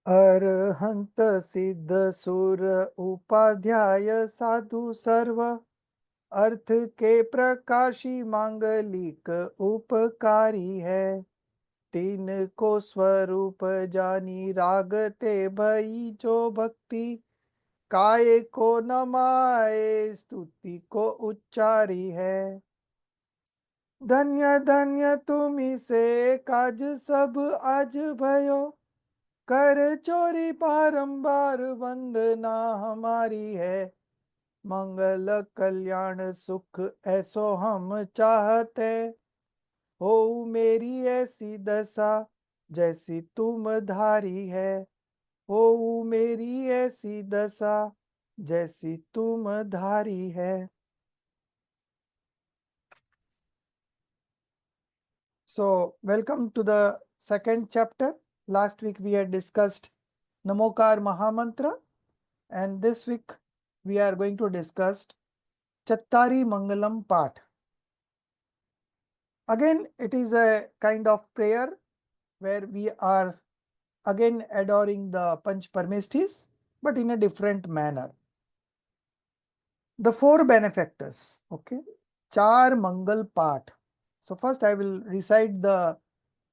अरहंत सिद्ध सुर उपाध्याय साधु सर्व अर्थ के प्रकाशी मांगलिक उपकारी है। तीन को स्वरूप जानी रागते भई जो भक्ति काय को नमाए स्तुति को उच्चारी है। धन्य धन्य तुम्ही से काज सब आज भयो कर चोरी बारंबार वंदना हमारी है। मंगल कल्याण सुख ऐसो हम चाहते हो मेरी ऐसी दशा जैसी तुम धारी है। हो मेरी ऐसी दशा जैसी तुम धारी है। So, welcome to the second chapter. Last week we had discussed Namokar Mahamantra, and this week we are going to discuss Chattari Mangalam Path. Again, it is a kind of prayer where we are again adoring the Panch Parmeshtis, but in a different manner. The four benefactors, okay? Chaar Mangal Path. So first I will recite the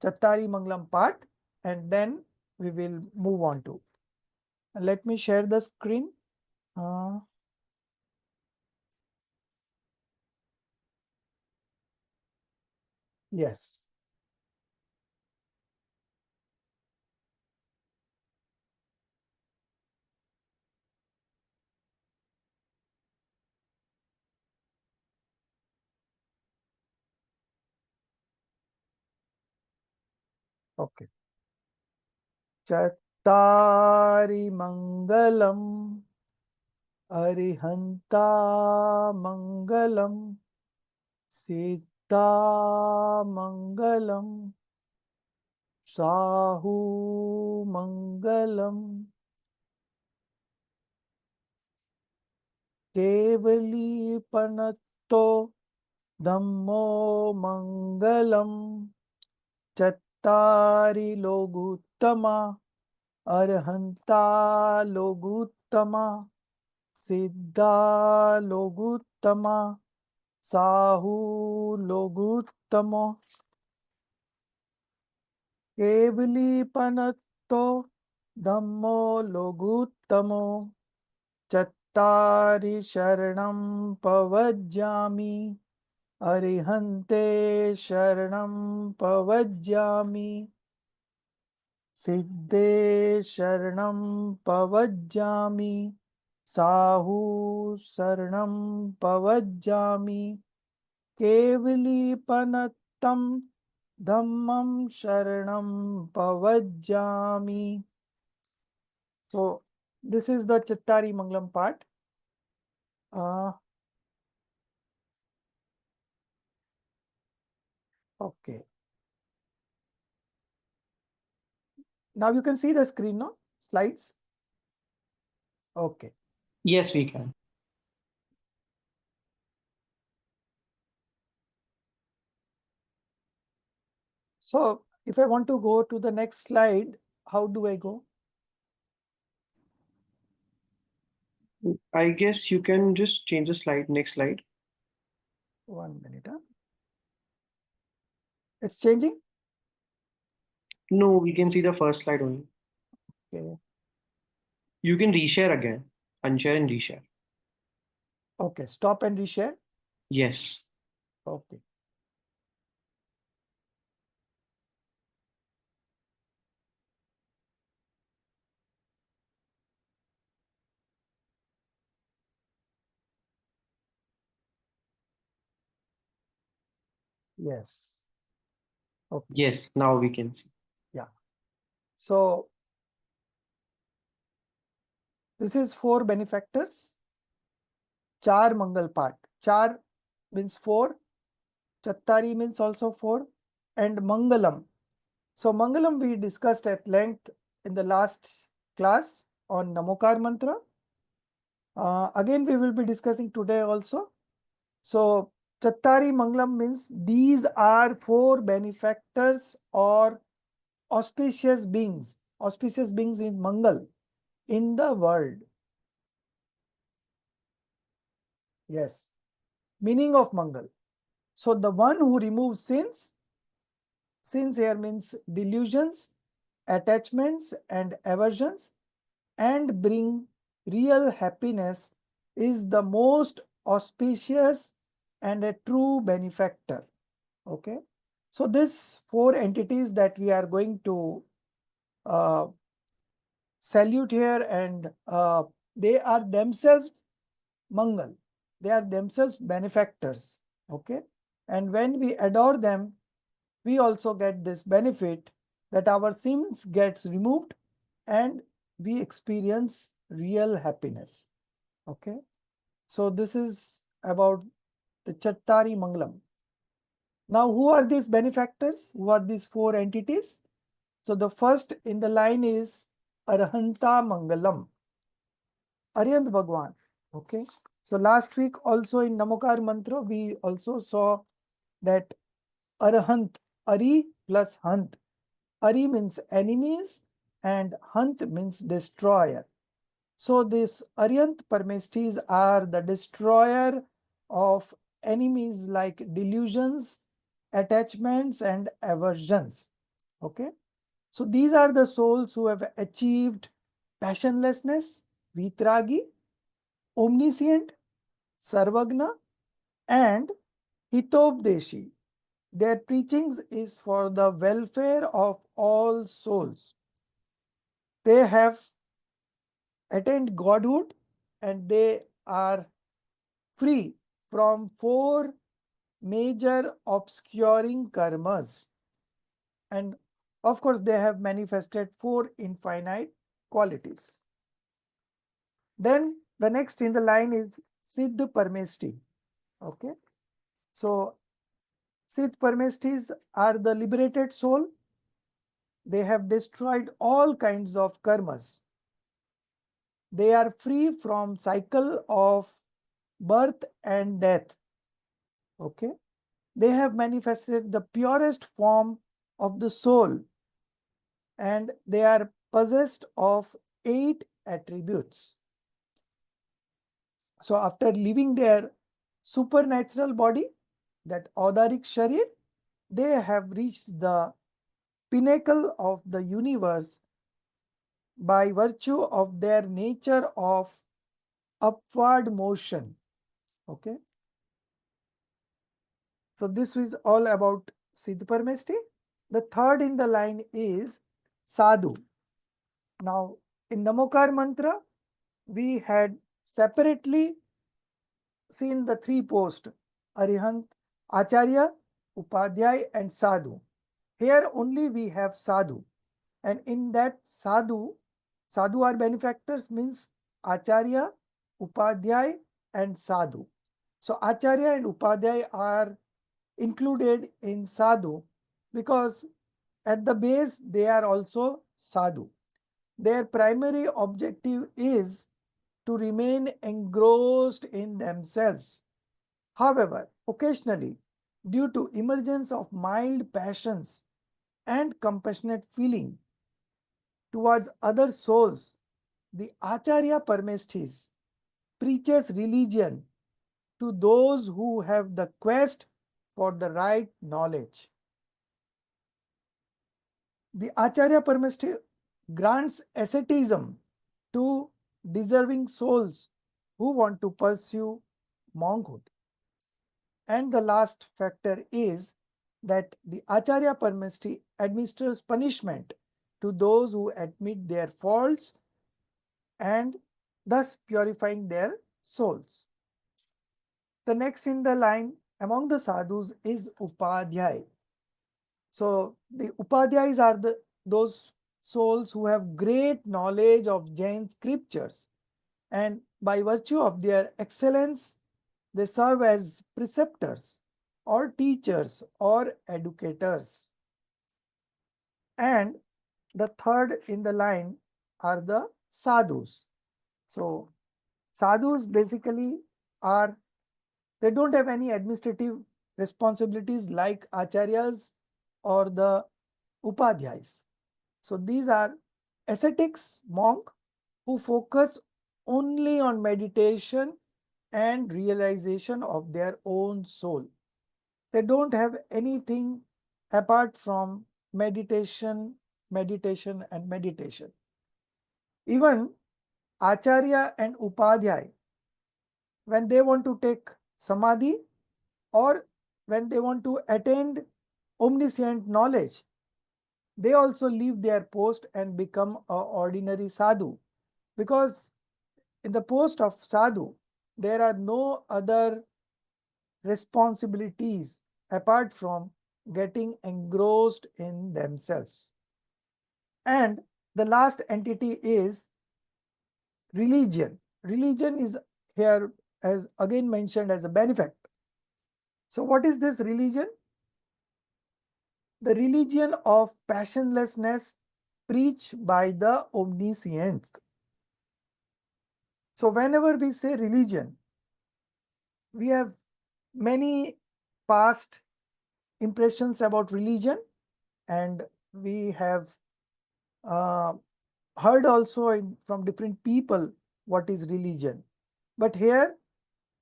Chattari Mangalam part and then we will move on to. Let me share the screen. Yes. Okay. Chattari Mangalam Arihanta Mangalam Sita Mangalam Sahu Mangalam Kevali Panatto Dhammo Mangalam Chattari Loguttama Arhanta Loguttama Siddha Loguttama Sahu Loguttamo Kevali Panatto Dhammo Loguttamo Chattari Sharanam Pavajjami Arihante Sharanam Pavajjami Siddhe Sharanam Pavajjami Sahu Sharanam Pavajjami Kevali Panattam Dhammam Sharanam Pavajjami. So this is the Chattari Mangalam part. Okay. Now you can see the screen, no? Slides. Okay. Yes, we can. So if I want to go to the next slide, how do I go? I guess you can just change the slide, next slide. 1 minute. It's changing? No, we can see the first slide only. Okay. You can reshare again, unshare and reshare. Okay, stop and reshare. Yes. Okay. Yes. Okay. Yes, now we can see. Yeah. So this is four benefactors. Chaar Mangal part. Chaar means four. Chattari means also four. And Mangalam. So Mangalam we discussed at length in the last class on Namokar mantra. Again we will be discussing today also. So Chattari Mangalam means these are four benefactors or auspicious beings auspicious beings in Mangal in the world. Yes, meaning of Mangal. So the one who removes sins here means delusions, attachments, and aversions, and bring real happiness is the most auspicious and a true benefactor. Okay. So these four entities that we are going to uh, salute here, and they are themselves Mangal. They are themselves benefactors. Okay. And when we adore them, we also get this benefit that our sins gets removed and we experience real happiness. Okay. So this is about the Chattari Mangalam. Now, who are these benefactors? Who are these four entities? So the first in the line is Arhanta Mangalam, Aryant Bhagwan. Okay. So last week also in Namokar Mantra, we also saw that Arhant, Ari plus Hant. Ari means enemies and Hant means destroyer. So these Aryant Parmestis are the destroyer of enemies like delusions, attachments, and aversions. Okay. So these are the souls who have achieved passionlessness, Vitragi, omniscient, Sarvagna, and Hitopdeshi. Their preachings is for the welfare of all souls. They have attained godhood and they are free from four major obscuring karmas. And of course, they have manifested four infinite qualities. Then the next in the line is Siddha Parmesti. Okay. So Siddha Parmestis are the liberated soul. They have destroyed all kinds of karmas. They are free from cycle of birth and death. Okay. They have manifested the purest form of the soul and they are possessed of 8 attributes. So after leaving their supernatural body, that Audarik Sharir, they have reached the pinnacle of the universe by virtue of their nature of upward motion. Okay. So this is all about Siddha Parmesti. The third in the line is Sadhu. Now in Namokar mantra, we had separately seen the three posts, Arihant, Acharya, Upadhyay and Sadhu. Here only we have Sadhu. And in that Sadhu, Sadhu are benefactors means Acharya, Upadhyay and Sadhu. So Acharya and Upadhyay are included in Sadhu because at the base they are also Sadhu. Their primary objective is to remain engrossed in themselves. However, occasionally, due to emergence of mild passions and compassionate feeling towards other souls, the Acharya Parmestis preaches religion to those who have the quest for the right knowledge. The Acharya Parmesti grants asceticism to deserving souls who want to pursue monkhood. And the last factor is that the Acharya Parmesti administers punishment to those who admit their faults and thus purifying their souls. The next in the line among the sadhus is Upadhyay. So the Upadhyayas are those souls who have great knowledge of Jain scriptures, and by virtue of their excellence, they serve as preceptors or teachers or educators. And the third in the line are the sadhus. So sadhus basically are, they don't have any administrative responsibilities like acharyas or the upadhyayas. So these are ascetics, monk, who focus only on meditation and realization of their own soul. They don't have anything apart from meditation, meditation, and meditation. Even Acharya and Upadhyay, when they want to take samadhi or when they want to attain omniscient knowledge, they also leave their post and become a ordinary sadhu, because in the post of sadhu there are no other responsibilities apart from getting engrossed in themselves. And the last entity is religion. Religion is here as again mentioned as a benefactor. So what is this religion? The religion of passionlessness preached by the omniscient. So whenever we say religion, we have many past impressions about religion, and we have uh, heard also from different people what is religion. But here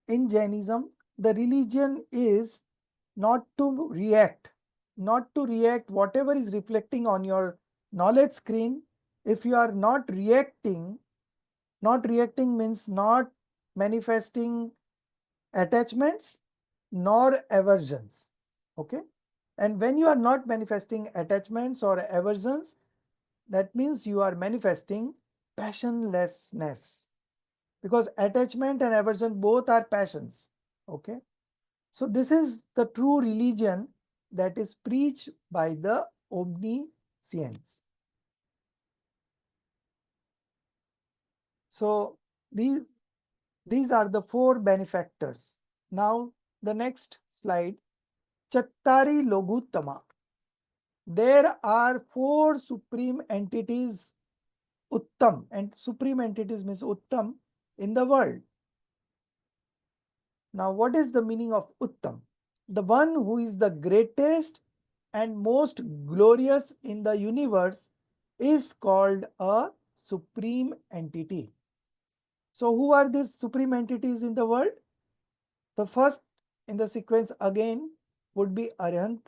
in Jainism, the religion is not to react, not to react whatever is reflecting on your knowledge screen. If you are not reacting, not reacting means not manifesting attachments nor aversions. Okay. And when you are not manifesting attachments or aversions, that means you are manifesting passionlessness, because attachment and aversion both are passions. Okay. So this is the true religion that is preached by the omniscience. So these are the four benefactors. Now the next slide, Chattari Loguttama. There are four supreme entities, Uttam, and supreme entities means Uttam in the world. Now, what is the meaning of Uttam? The one who is the greatest and most glorious in the universe is called a supreme entity. So, who are these supreme entities in the world? The first in the sequence again would be Arihant,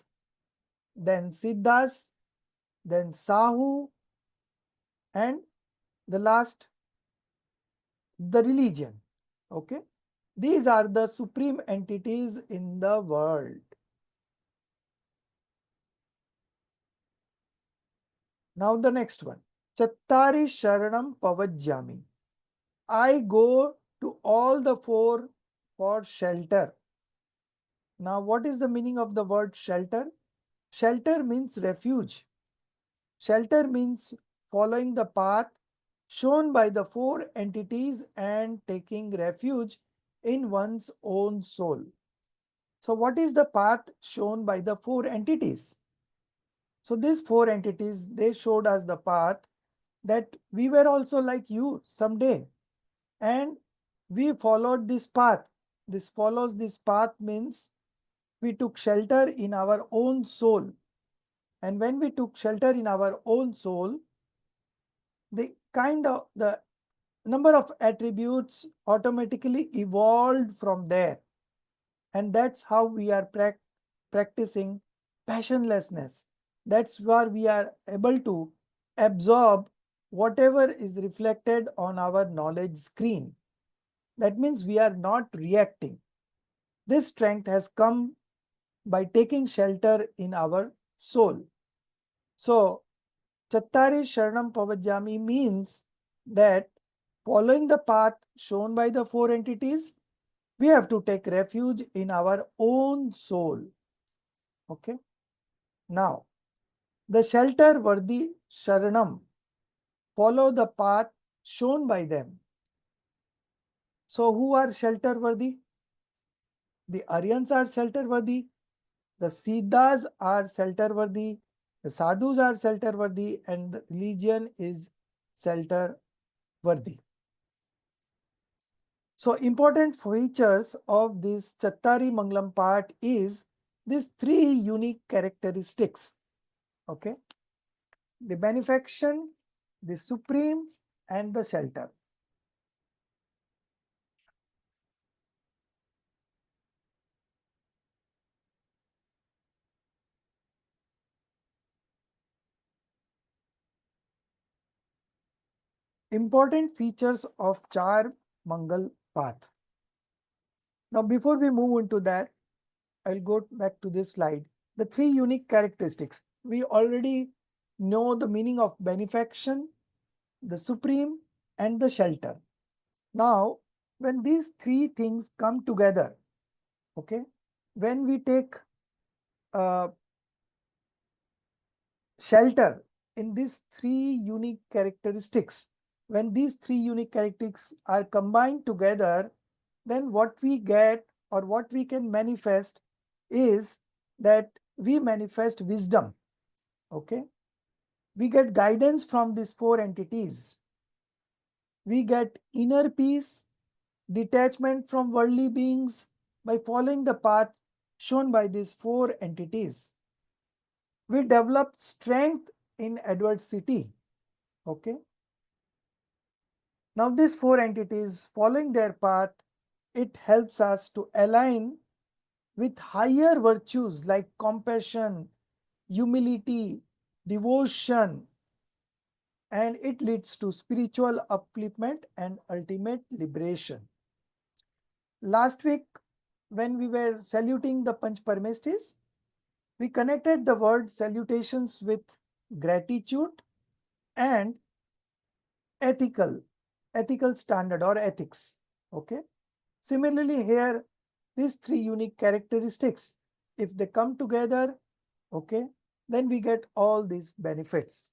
then Siddhas, then Sahu, and the last, the religion. Okay. These are the supreme entities in the world. Now the next one, Chattari Sharanam Pavajjami. I go to all the four for shelter. Now what is the meaning of the word shelter? Shelter means refuge. Shelter means following the path shown by the four entities and taking refuge in one's own soul. So what is the path shown by the four entities? So these four entities, they showed us the path that we were also like you someday, and we followed this path. This follows this path means we took shelter in our own soul. And when we took shelter in our own soul, the number of attributes automatically evolved from there. And that's how we are practicing passionlessness. That's where we are able to absorb whatever is reflected on our knowledge screen. That means we are not reacting. This strength has come by taking shelter in our soul. So, Chattari Sharanam Pavajjami means that following the path shown by the four entities, we have to take refuge in our own soul. Okay. Now, the shelter worthy Sharanam follow the path shown by them. So, who are shelter worthy? The Aryans are shelter worthy, the Siddhas are shelter worthy, the Sadhus are shelter worthy, and the religion is shelter worthy. So, important features of this Chattari Mangalam part is these three unique characteristics. Okay. The benefaction, the supreme and the shelter. Important features of Chaar Mangal path. Now, before we move into that, I'll go back to this slide. The three unique characteristics. We already know the meaning of benefaction, the supreme, and the shelter. Now, when these three things come together, okay, when we take shelter in these three unique characteristics, when these three unique characteristics are combined together, then what we get or what we can manifest is that we manifest wisdom. Okay, we get guidance from these four entities. We get inner peace, detachment from worldly beings by following the path shown by these four entities. We develop strength in adversity. Okay. Now, these four entities following their path, it helps us to align with higher virtues like compassion, humility, devotion, and it leads to spiritual upliftment and ultimate liberation. Last week, when we were saluting the Panch Parmestis, we connected the word salutations with gratitude and ethical, ethical standard or ethics. Okay. Similarly, here, these three unique characteristics, if they come together, okay, then we get all these benefits.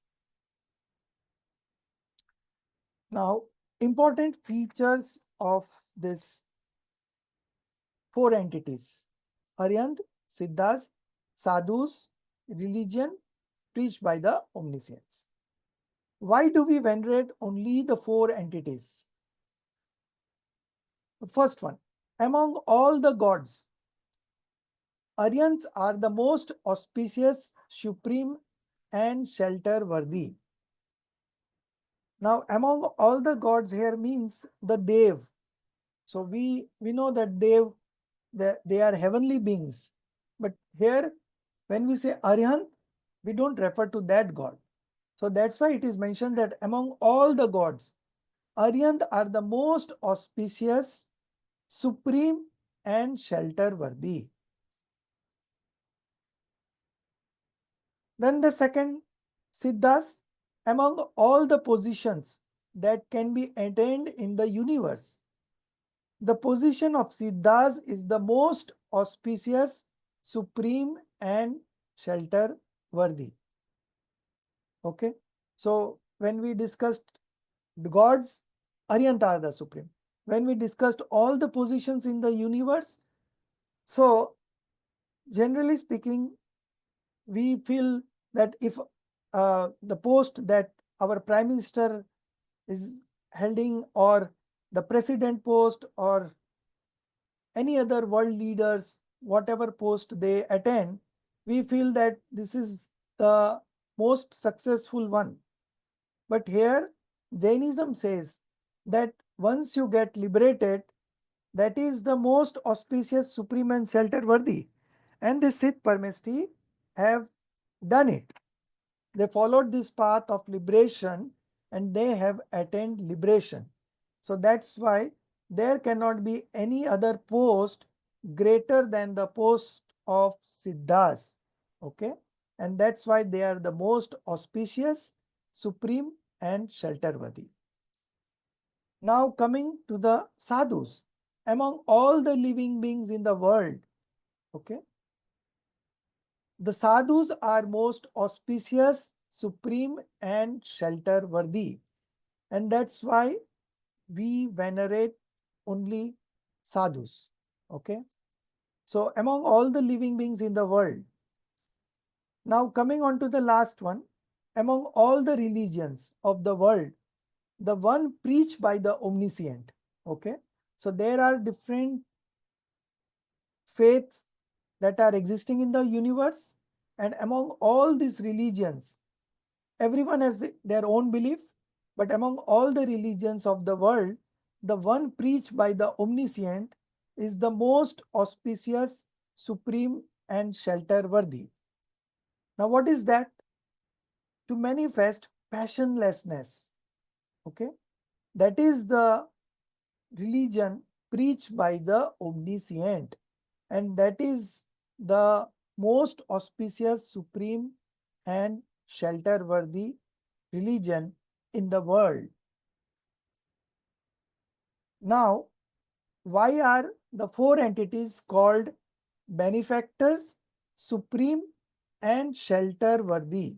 Now, important features of this four entities: Aryant, Siddhas, Sadhus, religion preached by the omniscience. Why do we venerate only the four entities? The first one, among all the gods, Aryans are the most auspicious, supreme, and shelter worthy. Now, among all the gods here means the Dev. So we know that Dev, they are heavenly beings. But here, when we say Aryant, we don't refer to that god. So that's why it is mentioned that among all the gods, Aryant are the most auspicious, supreme, and shelter worthy. Then the second, Siddhas, among all the positions that can be attained in the universe, the position of Siddhas is the most auspicious, supreme, and shelter worthy. Okay. So when we discussed the gods, Aryanta are the supreme. When we discussed all the positions in the universe, so generally speaking, we feel that if the post that our prime minister is holding, or the president post, or any other world leaders, whatever post they attend, we feel that this is the most successful one. But here, Jainism says that once you get liberated, that is the most auspicious, supreme, and shelter worthy. And the Sith Parmesti have done it. They followed this path of liberation and they have attained liberation. So that's why there cannot be any other post greater than the post of Siddhas. Okay. And that's why they are the most auspicious, supreme, and shelter worthy. Now coming to the sadhus, among all the living beings in the world, okay, the sadhus are most auspicious, supreme, and shelter worthy. And that's why we venerate only sadhus. Okay. So among all the living beings in the world, now coming on to the last one, among all the religions of the world, the one preached by the omniscient. Okay. So there are different faiths that are existing in the universe, and among all these religions, everyone has their own belief, But among all the religions of the world, the one preached by the omniscient is the most auspicious, supreme, and shelter worthy. Now, what is that? To manifest passionlessness. Okay, that is the religion preached by the omniscient, and that is the most auspicious, supreme, and shelter worthy religion in the world. Now, why are the four entities called benefactors, supreme, and shelter worthy?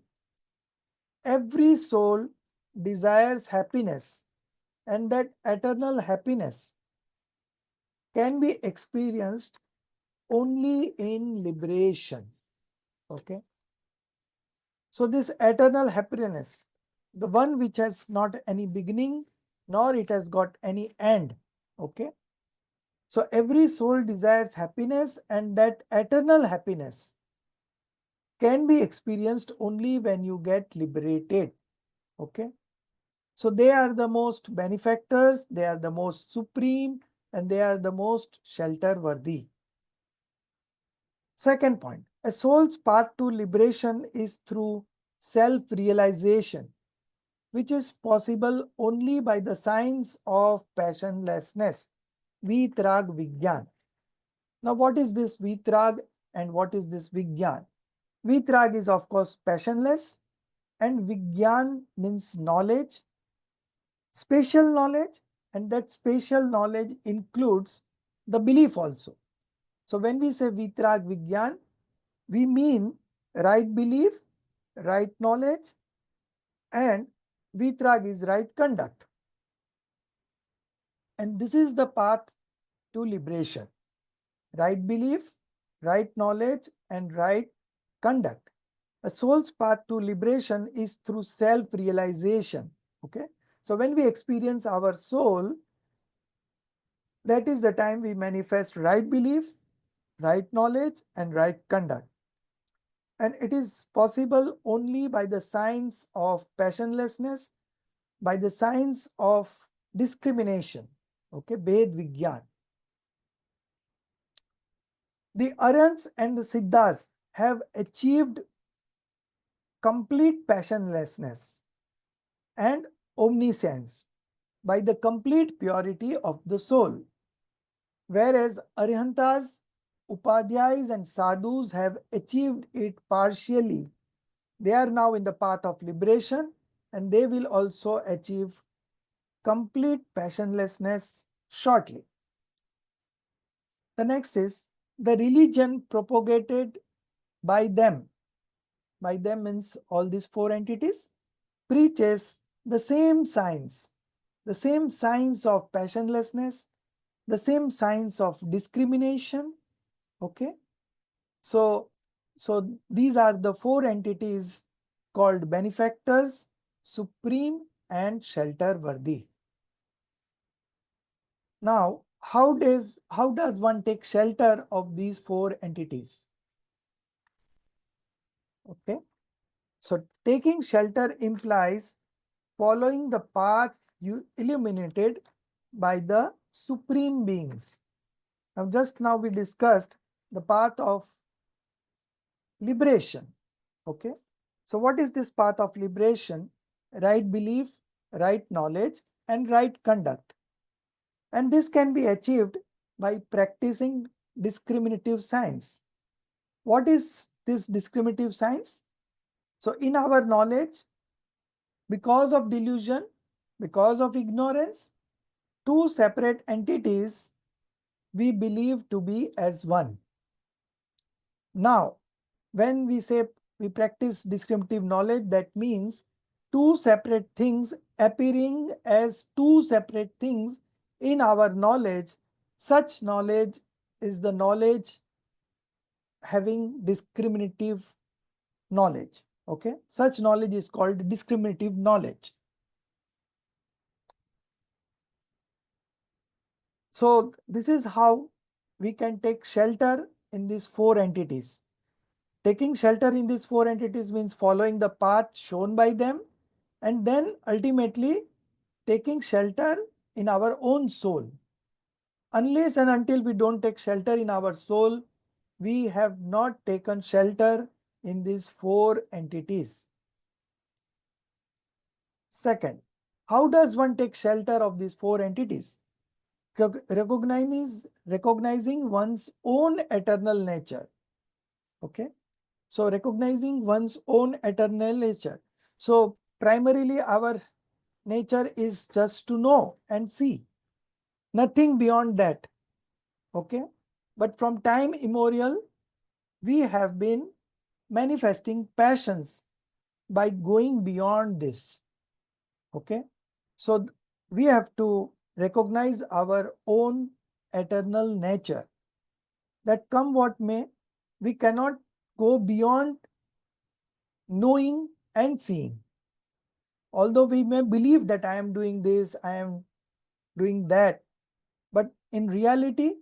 Every soul desires happiness, and that eternal happiness can be experienced only in liberation. Okay. So, this eternal happiness, the one which has not any beginning nor it has got any end. Okay. So, every soul desires happiness, and that eternal happiness can be experienced only when you get liberated. Okay. So, they are the most benefactors, they are the most supreme, and they are the most shelter worthy. Second point, a soul's path to liberation is through self-realization, which is possible only by the science of passionlessness, Vitrag Vigyan. Now, what is this Vitrag and what is this Vigyan? Vitrag is, of course, passionless, and Vigyan means knowledge, spatial knowledge, and that spatial knowledge includes the belief also. So, when we say Vitrag Vigyan, we mean right belief, right knowledge, and Vitrag is right conduct. And this is the path to liberation. Right belief, right knowledge, and right conduct. A soul's path to liberation is through self-realization. Okay. So when we experience our soul, that is the time we manifest right belief, right knowledge, and right conduct. And it is possible only by the science of passionlessness, by the science of discrimination. Okay, Bhed Vigyan. The Aryans and the Siddhas have achieved complete passionlessness and omniscience by the complete purity of the soul, whereas Arhantas, Upadhyayas, and Sadhus have achieved it partially. They are now in the path of liberation, and they will also achieve complete passionlessness shortly. The next is the religion propagated by them. By them means all these four entities, preaches the same science of passionlessness, the same science of discrimination. Okay. So these are the four entities called benefactors, supreme, and shelter worthy. Now, how does one take shelter of these four entities? Okay. So taking shelter implies following the path you illuminated by the supreme beings. Now, just now we discussed the path of liberation. Okay. So what is this path of liberation? Right belief, right knowledge, and right conduct. And this can be achieved by practicing discriminative science. What is this discriminative science? So in our knowledge, because of delusion, because of ignorance, two separate entities we believe to be as one. Now, when we say we practice discriminative knowledge, that means two separate things appearing as two separate things in our knowledge. Such knowledge is the knowledge having discriminative knowledge. Okay, such knowledge is called discriminative knowledge. So this is how we can take shelter in these four entities. Taking shelter in these four entities means following the path shown by them and then ultimately taking shelter in our own soul. Unless and until we don't take shelter in our soul, we have not taken shelter in these four entities. Second, how does one take shelter of these four entities? Recognizing one's own eternal nature. Okay. So recognizing one's own eternal nature. So primarily our nature is just to know and see. Nothing beyond that. Okay. But from time immemorial, we have been manifesting passions by going beyond this. Okay. So we have to recognize our own eternal nature, that come what may, we cannot go beyond knowing and seeing. Although we may believe that I am doing this, I am doing that, but in reality,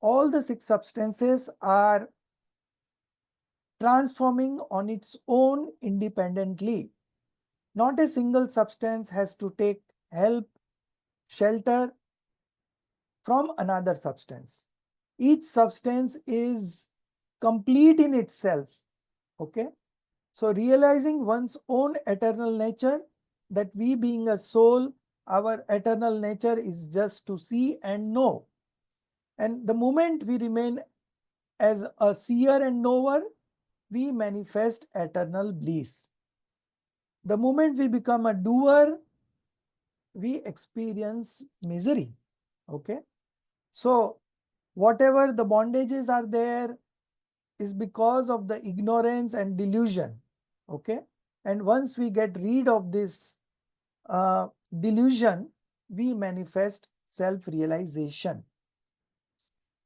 all the six substances are transforming on its own independently. Not a single substance has to take help, shelter from another substance. Each substance is complete in itself. Okay. So realizing one's own eternal nature, that we being a soul, our eternal nature is just to see and know. And the moment we remain as a seer and knower, we manifest eternal bliss. The moment we become a doer, we experience misery. Okay. So whatever the bondages are there is because of the ignorance and delusion. Okay. And once we get rid of this delusion, we manifest self-realization.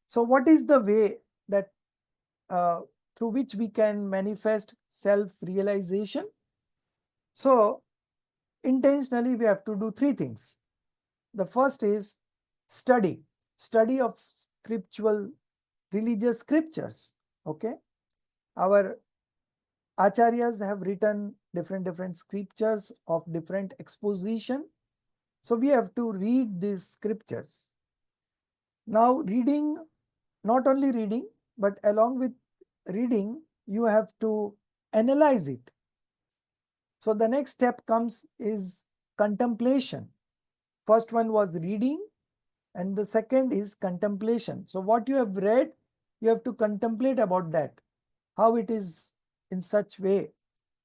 So what is the way that through which we can manifest self-realization? So intentionally we have to do three things. The first is study of scriptural, religious scriptures. Okay. Our acharyas have written different scriptures of different exposition. So we have to read these scriptures. Now reading, not only reading, but along with reading, you have to analyze it. So the next step comes is contemplation. First one was reading, and the second is contemplation. So what you have read, you have to contemplate about that, how it is in such way.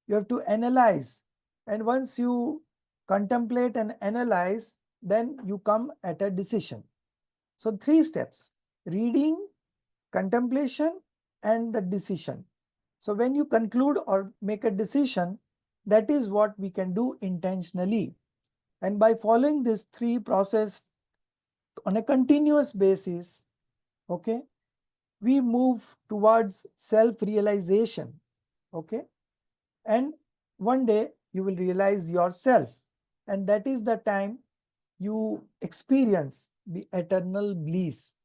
You have to analyze. And once you contemplate and analyze, then you come at a decision. So three steps: reading, contemplation, and the decision. So when you conclude or make a decision, that is what we can do intentionally. And by following this three process on a continuous basis, okay, we move towards self-realization. Okay. And one day you will realize yourself. And that is the time you experience the eternal bliss.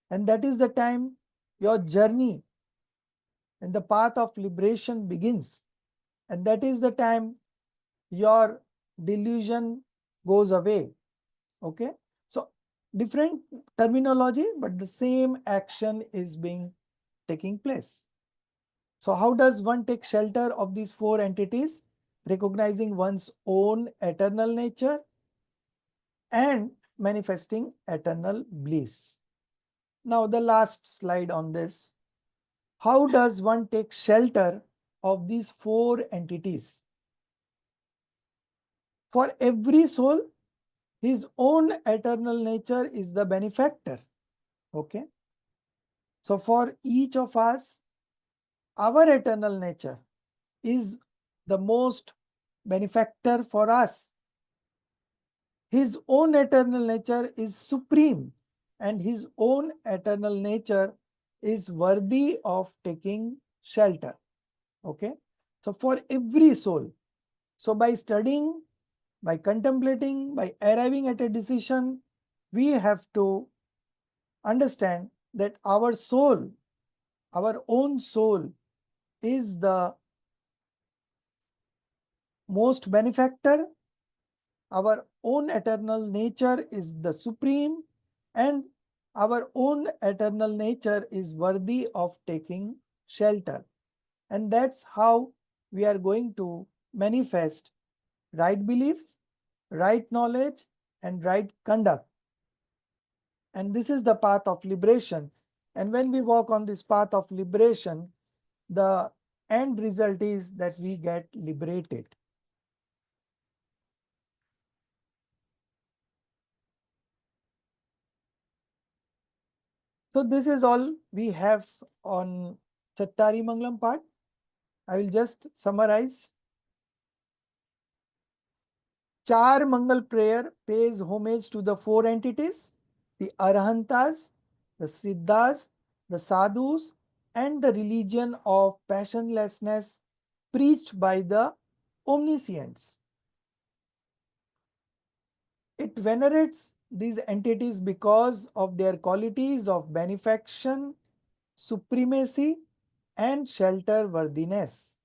And that is the time your journey and the path of liberation begins. And that is the time your delusion goes away. Okay. So different terminology, but the same action is being taking place. So how does one take shelter of these four entities? Recognizing one's own eternal nature and manifesting eternal bliss. Now the last slide on this. How does one take shelter of these four entities? For every soul, his own eternal nature is the benefactor. Okay. So for each of us, our eternal nature is the most benefactor for us. His own eternal nature is supreme, and his own eternal nature is worthy of taking shelter. Okay. So for every soul, so by studying, by contemplating, by arriving at a decision, we have to understand that our soul, our own soul, is the most benefactor, our own eternal nature is the supreme, and our own eternal nature is worthy of taking shelter. And that's how we are going to manifest right belief, right knowledge, and right conduct. And this is the path of liberation. And when we walk on this path of liberation, the end result is that we get liberated. So this is all we have on Chattari Mangalam part. I will just summarize. Chaar Mangal prayer pays homage to the four entities, the Arhantas, the Siddhas, the Sadhus, and the religion of passionlessness preached by the omniscients. It venerates these entities because of their qualities of benefaction, supremacy, and shelter worthiness.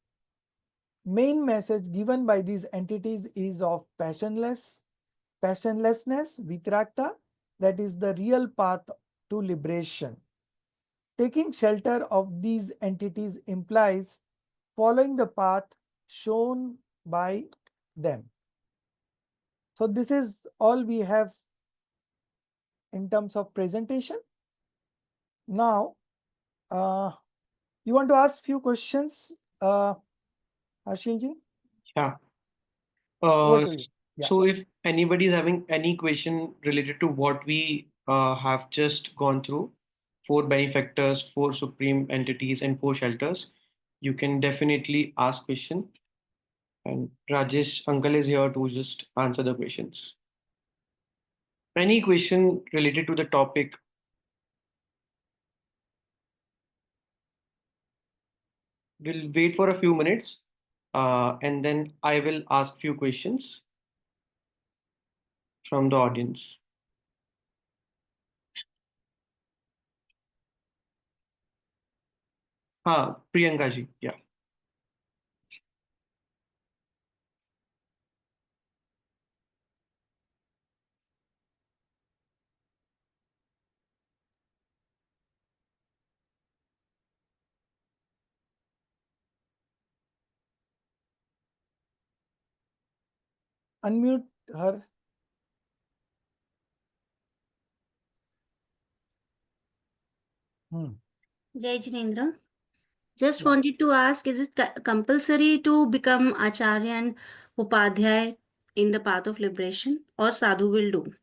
Main message given by these entities is of passionlessness, vitrakta, that is the real path to liberation. Taking shelter of these entities implies following the path shown by them. So this is all we have in terms of presentation. Now, you want to ask few questions, Harshilji? Yeah. Over to you. Yeah. So if anybody is having any question related to what we have just gone through, four benefactors, four supreme entities, and four shelters, you can definitely ask question. And Rajesh uncle is here to just answer the questions. Any question related to the topic? We'll wait for a few minutes, and then I will ask few questions from the audience. Priyanka ji, yeah. Unmute her. Jai Jinendra. Just Yeah. wanted to ask, is it compulsory to become Acharya and Upadhyay in the path of liberation, or sadhu will do?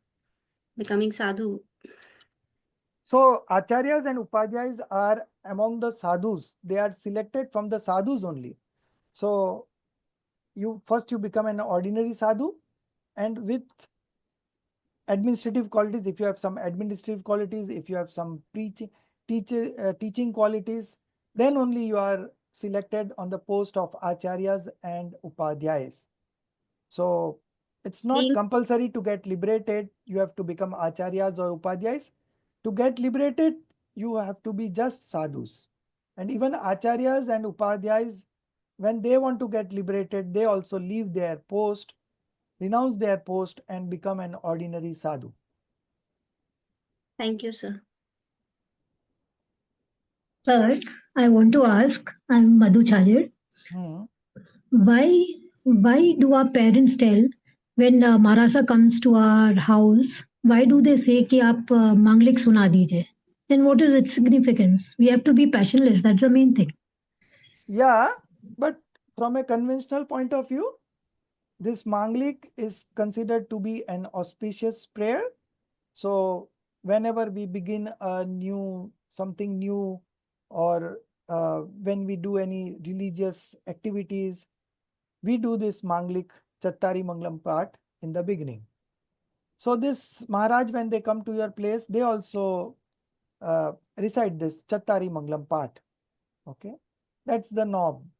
Becoming sadhu. So acharyas and upadhyayas are among the sadhus. They are selected from the sadhus only. So you become an ordinary sadhu, and with administrative qualities, if you have some administrative qualities, if you have some teaching qualities, then only you are selected on the post of acharyas and upadhyayas. So it's not Being- compulsory to get liberated. You have to become acharyas or upadhyayas. To get liberated, you have to be just sadhus. And even acharyas and upadhyayas, when they want to get liberated, they also leave their post, renounce their post, and become an ordinary sadhu. Thank you, sir. Sir, I want to ask, I'm Madhucharya. Why do our parents tell when Marasa comes to our house, why do they say कि आप मांगलिक सुना दीजिए? Then what is its significance? We have to be passionless. That's the main thing. Yeah, but from a conventional point of view, this Manglik is considered to be an auspicious prayer. So whenever we begin something new, or when we do any religious activities, we do this Manglik Chattari Mangalam part in the beginning. So this Maharaj, when they come to your place, they also recite this Chattari Mangalam part. Okay, that's the norm.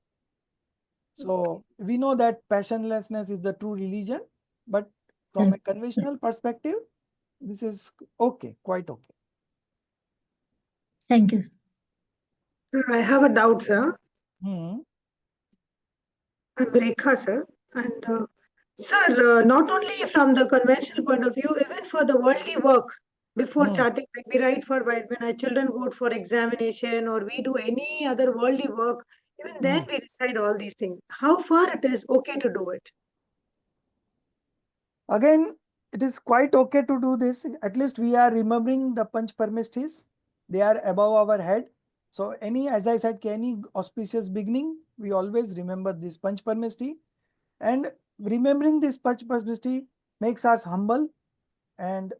So we know that passionlessness is the true religion, but from a conventional perspective, this is okay, quite okay. Thank you. I have a doubt, sir. Hmm. I'm Rekha, sir. And sir, not only from the conventional point of view, even for the worldly work, before starting, like we write for when our children go for examination or we do any other worldly work, even then we recite all these things. How far it is okay to do it? Again, it is quite okay to do this. At least we are remembering the Panch Parmestis. They are above our head. So any, as I said, any auspicious beginning, we always remember this Panch Parmesti. And remembering this Panch Parmesti makes us humble. And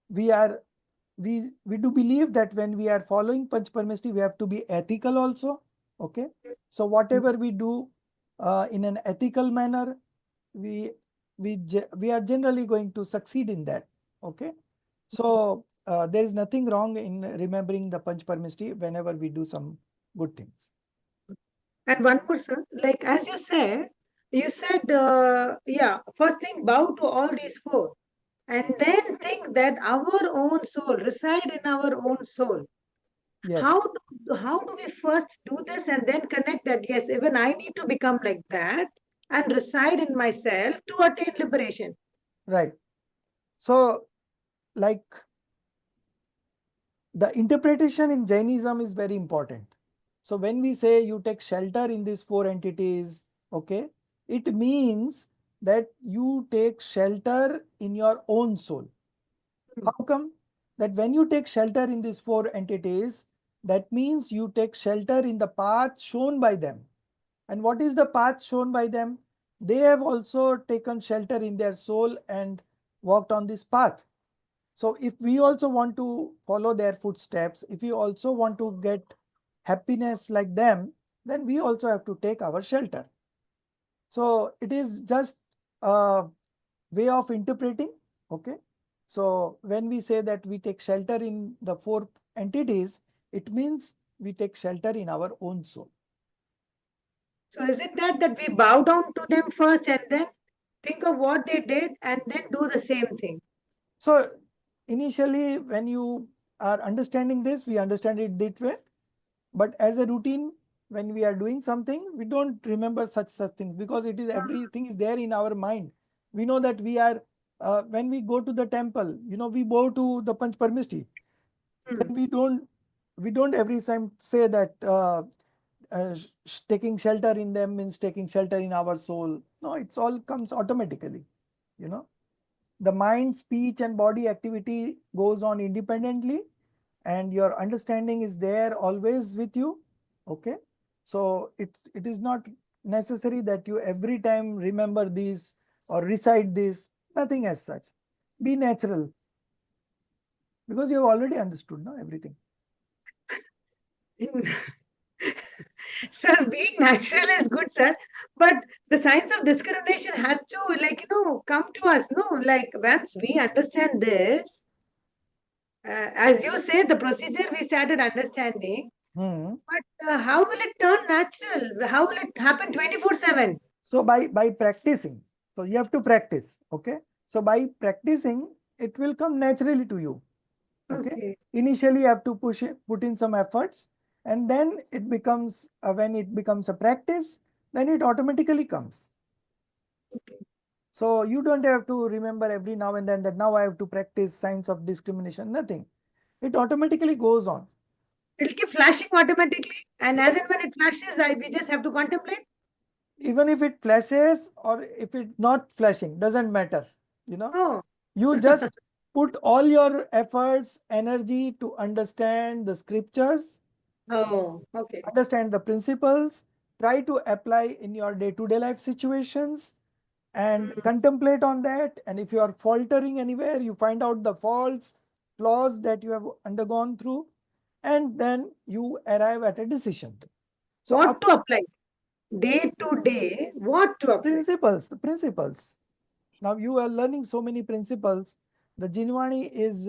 we do believe that when we are following Panch Parmesti, we have to be ethical also. Okay. So whatever we do in an ethical manner, we are generally going to succeed in that. Okay. So there is nothing wrong in remembering the Panch Parmesti whenever we do some good things. And one more, sir, like as you said, yeah, first thing, bow to all these four, and then think that our own soul reside in our own soul. Yes. How do we first do this and then connect that, yes, even I need to become like that and reside in myself to attain liberation? Right. So, like, the interpretation in Jainism is very important. So when we say you take shelter in these four entities, okay, it means that you take shelter in your own soul. How come? That when you take shelter in these four entities, that means you take shelter in the path shown by them. And what is the path shown by them? They have also taken shelter in their soul and walked on this path. So if we also want to follow their footsteps, if we also want to get happiness like them, then we also have to take our shelter. So it is just a way of interpreting. Okay. So when we say that we take shelter in the four entities, it means we take shelter in our own soul. So is it that we bow down to them first and then think of what they did and then do the same thing? So initially, when you are understanding this, we understand it that way. But as a routine, when we are doing something, we don't remember such things because it is everything is there in our mind. We know that we are when we go to the temple, we bow to the Panch Parmesti. Then we don't every time say that taking shelter in them means taking shelter in our soul. No, it's all comes automatically. The mind, speech, and body activity goes on independently, and your understanding is there always with you. Okay. So it is not necessary that you every time remember this or recite this. Nothing as such. Be natural, because you have already understood everything. Sir, being natural is good, sir, but the science of discrimination has to, come to us, no? Like, once we understand this, as you say, the procedure we started understanding, but how will it turn natural? How will it happen 24/7? So by practicing, so you have to practice. Okay. So by practicing, it will come naturally to you. Okay. Initially, you have to put in some efforts, and then it becomes when it becomes a practice, then it automatically comes. So you don't have to remember every now and then that now I have to practice science of discrimination. Nothing. It automatically goes on. It'll keep flashing automatically, and as and when it flashes, we just have to contemplate. Even if it flashes or if it not flashing, doesn't matter. Oh. You just put all your efforts, energy to understand the scriptures. Oh, okay. Understand the principles, try to apply in your day-to-day life situations, and contemplate on that. And if you are faltering anywhere, you find out the faults, flaws that you have undergone through, and then you arrive at a decision. So what to apply? Day to day, what to apply? The principles. Now you are learning so many principles. The Jinwani is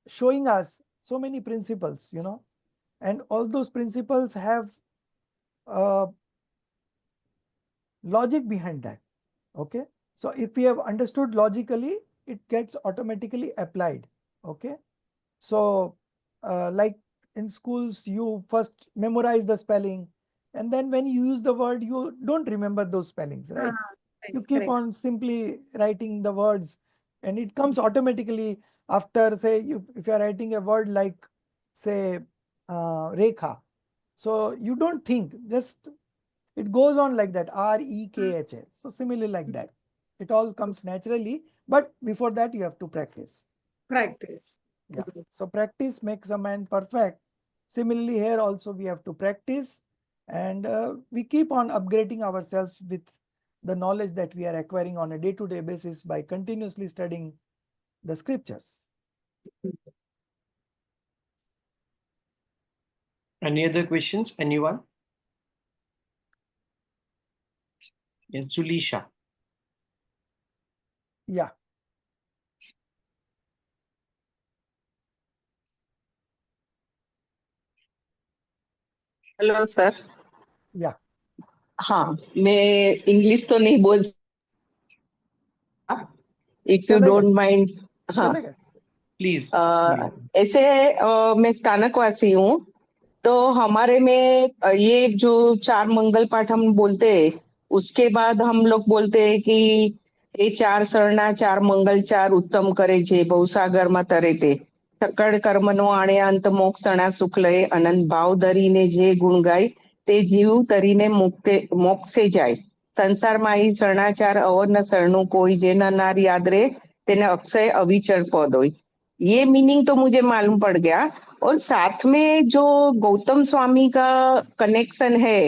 showing us so many principles, and all those principles have logic behind that. Okay. So if we have understood logically, it gets automatically applied. Okay. So like in schools, you first memorize the spelling, And then when you use the word, you don't remember those spellings, right? You keep on simply writing the words, and it comes automatically after, say, if you are writing a word like, say, Rekha. So you don't think, just it goes on like that, R-E-K-H-A. So similarly like that. It all comes naturally, but before that you have to practice. Practice. Yeah. So practice makes a man perfect. Similarly here also we have to practice, and we keep on upgrading ourselves with the knowledge that we are acquiring on a day-to-day basis by continuously studying the scriptures. Any other questions? Anyone? Yes, Zulisha. Yeah. Hello sir. Yeah. हाँ, मैं English तो नहीं बोल सकता, if you चलेगा, don't mind. हाँ, चलेगा. Please. ऐसे मैं स्थानकवासी हूँ, तो हमारे में ये जो चार मंगल पाठ हम बोलते हैं, उसके बाद हम लोग बोलते हैं कि ये चार शरणा चार मंगल चार उत्तम करे છે ભવસાગરમાં તરે તે સકળ કર્મનો આણે અંત મોક્ષણા સુખ લય અનંત ભાવ ધરીને જે ગુણ ગાય તે જીવ તરીને મોક્ષે જાય. સંસારમાં અહીં શરણાચાર અવર ન શરણું કોઈ જેના નાર યાદ રે તેને અક્ષય અવિચર પદ હોય. ये मीनिंग तो मुझे मालूम पड़ गया. और साथ में जो गौतम स्वामी का कनेक्शन है,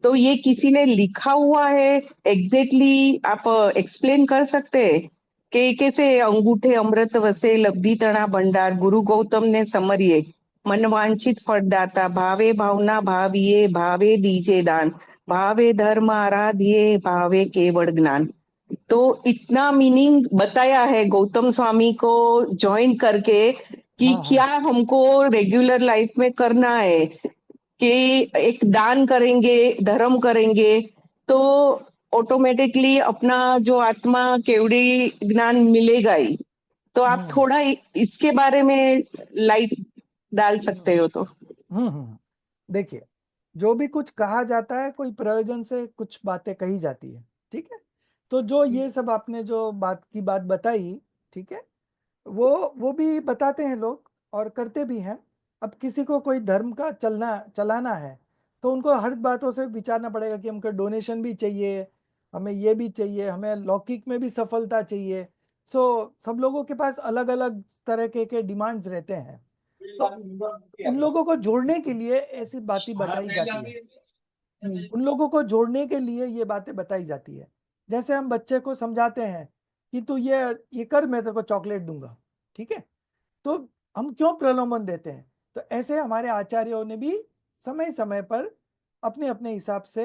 तो ये किसी ने लिखा हुआ है एग्जैक्टली आप एक्सप्लेन कर सकते हैं कि कैसे अंगूठे अमृत वसे लब्धि तणा भंडार गुरु गौतम ने समरिए मन वांछित फलदाता भावे भावना भाविये भावे दीजे दान भावे धर्म आराधिये भावे केवल ज्ञान. तो इतना मीनिंग बताया है गौतम स्वामी को ज्वाइन करके कि क्या हमको रेगुलर लाइफ में करना है, कि एक दान करेंगे धर्म करेंगे तो ऑटोमेटिकली अपना जो आत्मा केवड़ी ज्ञान मिलेगा ही. तो आप थोड़ा इसके बारे में लाइट डाल सकते हो तो. देखिए, जो भी कुछ कहा जाता है कोई प्रयोजन से कुछ बातें कही जाती है, ठीक है. तो जो ये सब आपने जो बात बताई, ठीक है, वो भी बताते हैं लोग और करते भी हैं. अब किसी को कोई धर्म का चलाना है तो उनको हर बातों से विचारना पड़ेगा कि हमको डोनेशन भी चाहिए, हमें ये भी चाहिए, हमें लौकिक में भी सफलता चाहिए. सो सब लोगों के पास अलग अलग तरह के डिमांड्स रहते हैं. तो उन लोगों को जोड़ने के लिए ऐसी बातें बताई जाती है. उन लोगों को जोड़ने के लिए ये बातें बताई जाती है. जैसे हम बच्चे को समझाते हैं कि तू ये कर, मैं तेरे को चॉकलेट दूंगा, ठीक है. तो हम क्यों प्रलोभन देते हैं? तो ऐसे हमारे आचार्यों ने भी समय समय पर अपने अपने हिसाब से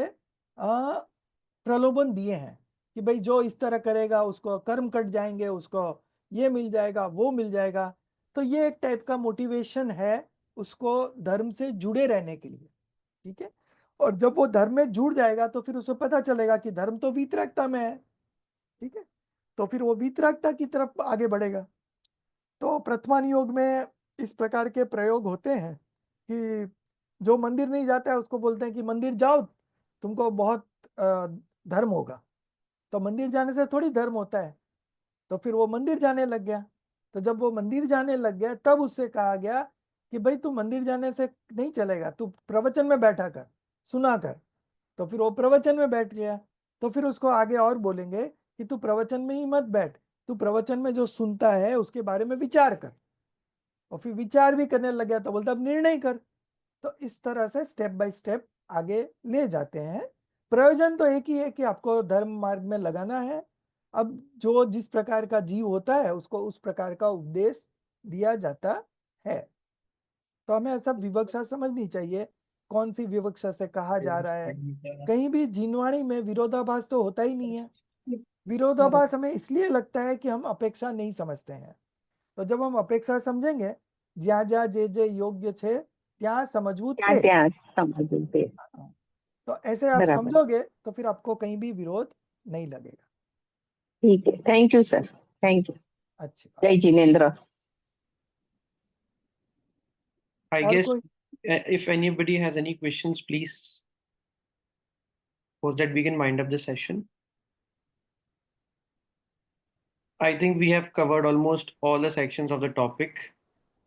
प्रलोभन दिए हैं कि भाई जो इस तरह करेगा उसको कर्म कट जाएंगे, उसको ये मिल जाएगा, वो मिल जाएगा. तो ये एक टाइप का मोटिवेशन है उसको धर्म से जुड़े रहने के लिए, ठीक है. और जब वो धर्म में जुड़ जाएगा तो फिर उसे पता चलेगा कि धर्म तो वीतरागता में है, ठीक है. तो फिर वो वीतरागता की तरफ आगे बढ़ेगा. तो प्रथमान योग में इस प्रकार के प्रयोग होते हैं कि जो मंदिर नहीं जाता है उसको बोलते हैं कि मंदिर जाओ, तुमको बहुत धर्म होगा. तो मंदिर जाने से थोड़ी धर्म होता है. तो फिर वो मंदिर जाने लग गया. तो जब वो मंदिर जाने लग गया तब उससे कहा गया कि भाई तू मंदिर जाने से नहीं चलेगा, तू प्रवचन में बैठा कर, सुना कर. तो फिर वो प्रवचन में बैठ गया. तो फिर उसको आगे और बोलेंगे कि तू प्रवचन में ही मत बैठ, तू प्रवचन में जो सुनता है उसके बारे में विचार कर. और फिर विचार भी करने लग गया तो बोलता अब निर्णय कर. तो इस तरह से स्टेप बाय स्टेप आगे ले जाते हैं. प्रयोजन तो एक ही है कि आपको धर्म मार्ग में लगाना है. अब जो जिस प्रकार का जीव होता है उसको उस प्रकार का उपदेश दिया जाता है. तो हमें सब विवक्षा समझनी चाहिए, कौन सी विवक्षा से कहा जा रहा है. कहीं भी जीनवाणी में विरोधाभास तो होता ही नहीं है. विरोधाभास हमें इसलिए लगता है कि हम अपेक्षा नहीं समझते हैं. तो जब हम अपेक्षा समझेंगे, ज्या ज्या जे जे योग्य छे ત્યાં समझવું તે. ત્યાં સમજવું તે. तो ऐसे आप बराबर. समझोगे तो फिर आपको कहीं भी विरोध नहीं लगेगा. ठीक है. Thank you sir. Thank you. अच्छी बात. जय जिनेन्द्र. I और guess कोई if anybody has any questions, please Post that we can wind up the session. I think we have covered almost all the sections of the topic.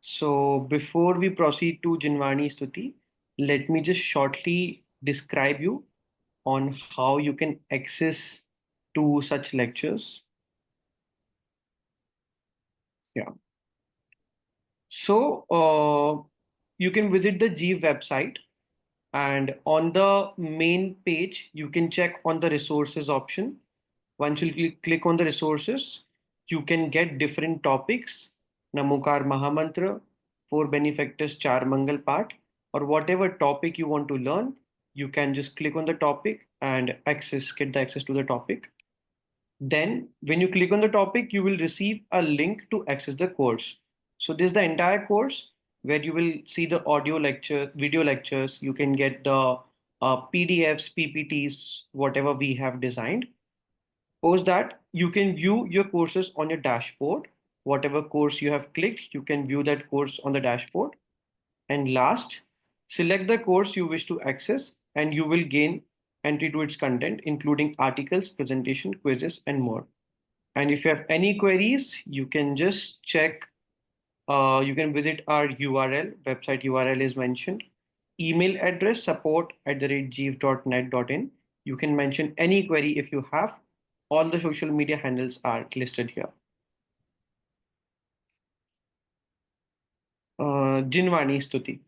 So before we proceed to Jinvani Stuti, let me just shortly describe you on how you can access to such lectures. Yeah. So you can visit the Jeev website, and on the main page, you can check on the resources option. Once you click on the resources, you can get different topics, Namokar Mahamantra, Four Benefactors, Chaar Mangal part, or whatever topic you want to learn, you can just click on the topic and get the access to the topic. Then when you click on the topic, you will receive a link to access the course. So this is the entire course where you will see the audio lecture, video lectures. You can get the PDFs, PPTs, whatever we have designed. Post that, you can view your courses on your dashboard. Whatever course you have clicked, you can view that course on the dashboard. And last, select the course you wish to access and you will gain entry to its content, including articles, presentation, quizzes, and more. And if you have any queries, you can just check. You can visit our URL, website URL is mentioned. Email address support@jeev.net.in. You can mention any query if you have. All the social media handles are listed here. Jinvani Stuti.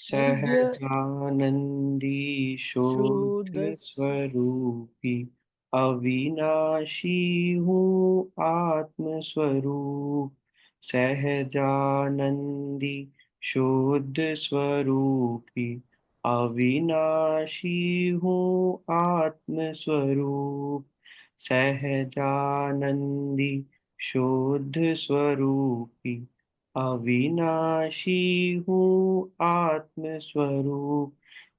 सहजानंदी शुद्ध स्वरूपी अविनाशी हूँ आत्म स्वरूप सहजानंदी शुद्ध स्वरूपी अविनाशी हूँ आत्म स्वरूप सहजानंदी शुद्ध स्वरूपी अविनाशी हूँ आत्म स्वरूप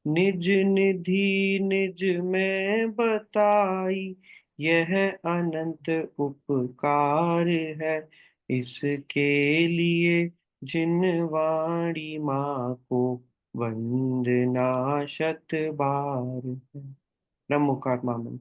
निज निधि निज में बताई यह अनंत उपकार है इसके लिए जिनवाणी माँ को वंदना शत बार है। ब्रह्मकार मामन।